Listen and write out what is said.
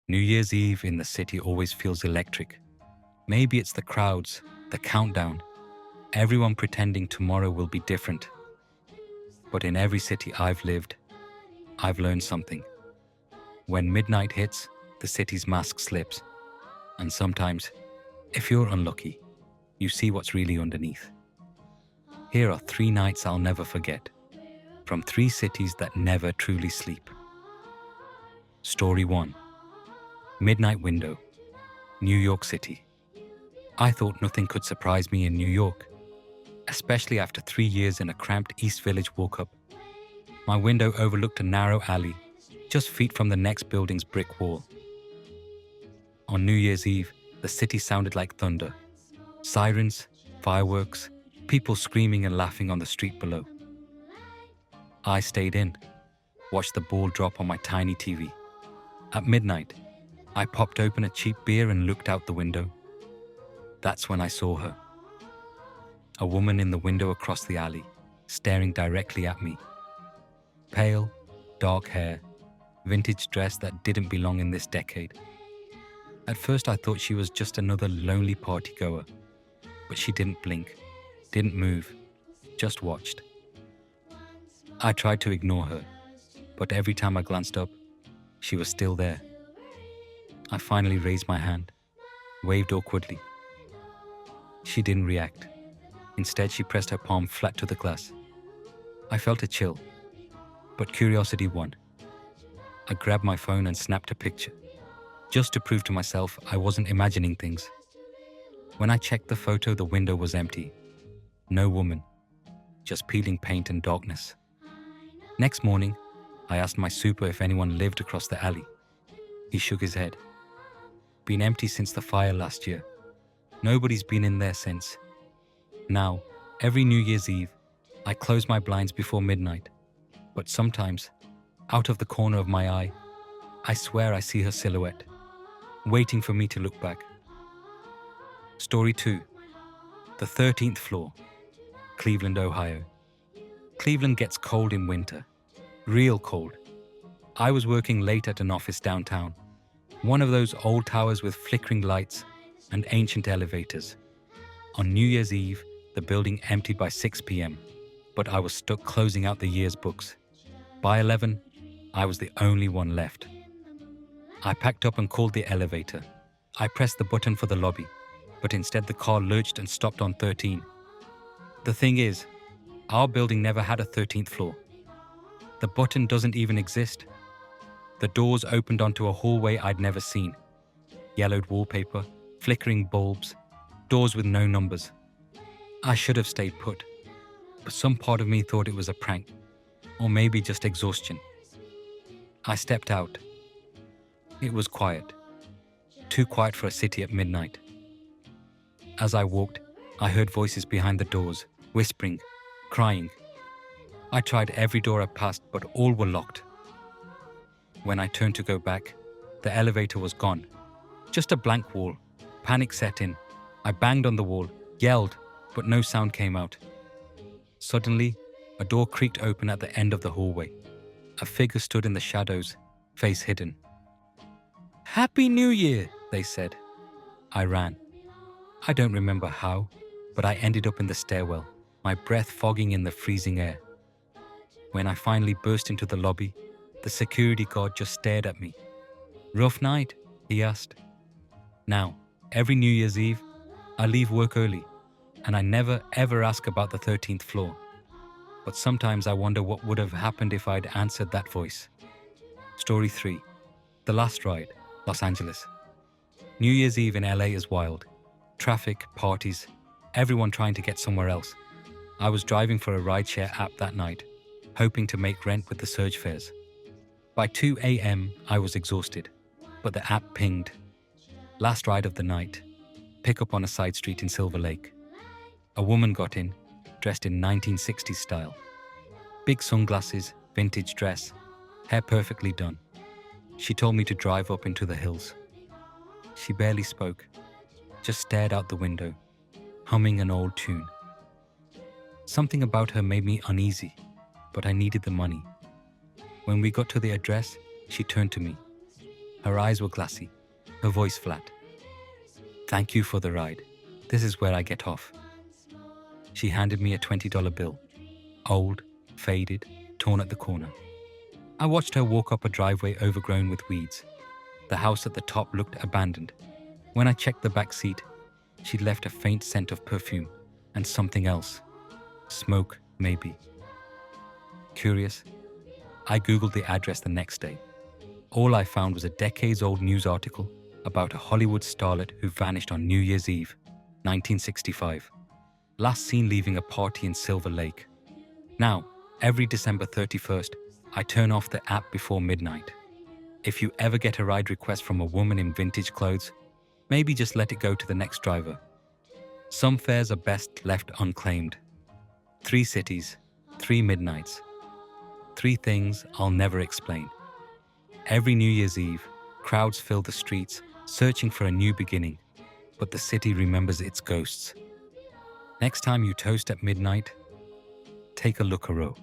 New Year's Eve in the city always feels electric. Maybe it's the crowds, the countdown, everyone pretending tomorrow will be different. But in every city I've lived, I've learned something. When midnight hits, the city's mask slips. And sometimes, if you're unlucky, you see what's really underneath. Here are 3 nights I'll never forget, from 3 cities that never truly sleep. Story 1. Midnight Window, New York City. I thought nothing could surprise me in New York, especially after 3 years in a cramped East Village walk-up. My window overlooked a narrow alley, just feet from the next building's brick wall. On New Year's Eve, the city sounded like thunder. Sirens, fireworks, people screaming and laughing on the street below. I stayed in, watched the ball drop on my tiny TV. At midnight, I popped open a cheap beer and looked out the window. That's when I saw her. A woman in the window across the alley, staring directly at me. Pale, dark hair, vintage dress that didn't belong in this decade. At first I thought she was just another lonely partygoer, but she didn't blink, didn't move, just watched. I tried to ignore her, but every time I glanced up, she was still there. I finally raised my hand, waved awkwardly. She didn't react. Instead, she pressed her palm flat to the glass. I felt a chill, but curiosity won. I grabbed my phone and snapped a picture, just to prove to myself I wasn't imagining things. When I checked the photo, the window was empty. No woman, just peeling paint and darkness. Next morning, I asked my super if anyone lived across the alley. He shook his head. Been empty since the fire last year. Nobody's been in there since. Now, every New Year's Eve, I close my blinds before midnight. But sometimes, out of the corner of my eye, I swear I see her silhouette, waiting for me to look back. Story 2. The 13th floor, Cleveland, Ohio. Cleveland gets cold in winter. Real cold. I was working late at an office downtown, one of those old towers with flickering lights and ancient elevators. On New Year's Eve, the building emptied by 6 p.m., but I was stuck closing out the year's books. By 11, I was the only one left. I packed up and called the elevator. I pressed the button for the lobby, but instead the car lurched and stopped on 13. The thing is, our building never had a 13th floor. The button doesn't even exist. The doors opened onto a hallway I'd never seen. Yellowed wallpaper, flickering bulbs, doors with no numbers. I should have stayed put, but some part of me thought it was a prank, or maybe just exhaustion. I stepped out. It was quiet. Too quiet for a city at midnight. As I walked, I heard voices behind the doors, whispering, crying. I tried every door I passed, but all were locked. When I turned to go back, the elevator was gone. Just a blank wall. Panic set in. I banged on the wall, yelled, but no sound came out. Suddenly, a door creaked open at the end of the hallway. A figure stood in the shadows, face hidden. "Happy New Year," they said. I ran. I don't remember how, but I ended up in the stairwell, my breath fogging in the freezing air. When I finally burst into the lobby, the security guard just stared at me. "Rough night?" he asked. Now, every New Year's Eve, I leave work early, and I never ever ask about the 13th floor. But sometimes I wonder what would have happened if I'd answered that voice. Story 3. The Last Ride, Los Angeles. New Year's Eve in LA is wild. Traffic, parties, everyone trying to get somewhere else. I was driving for a rideshare app that night, hoping to make rent with the surge fares. By 2 a.m., I was exhausted, but the app pinged. Last ride of the night. Pick up on a side street in Silver Lake. A woman got in, dressed in 1960s style. Big sunglasses, vintage dress, hair perfectly done. She told me to drive up into the hills. She barely spoke, just stared out the window, humming an old tune. Something about her made me uneasy, but I needed the money. When we got to the address, she turned to me. Her eyes were glassy, her voice flat. "Thank you for the ride. This is where I get off." She handed me a $20 bill, old, faded, torn at the corner. I watched her walk up a driveway overgrown with weeds. The house at the top looked abandoned. When I checked the back seat, she'd left a faint scent of perfume and something else. Smoke, maybe. Curious, I Googled the address the next day. All I found was a decades-old news article about a Hollywood starlet who vanished on New Year's Eve, 1965. Last seen leaving a party in Silver Lake. Now, every December 31st, I turn off the app before midnight. If you ever get a ride request from a woman in vintage clothes, maybe just let it go to the next driver. Some fares are best left unclaimed. 3 cities, 3 midnights. 3 things I'll never explain. Every New Year's Eve, crowds fill the streets, searching for a new beginning, but the city remembers its ghosts. Next time you toast at midnight, take a look around.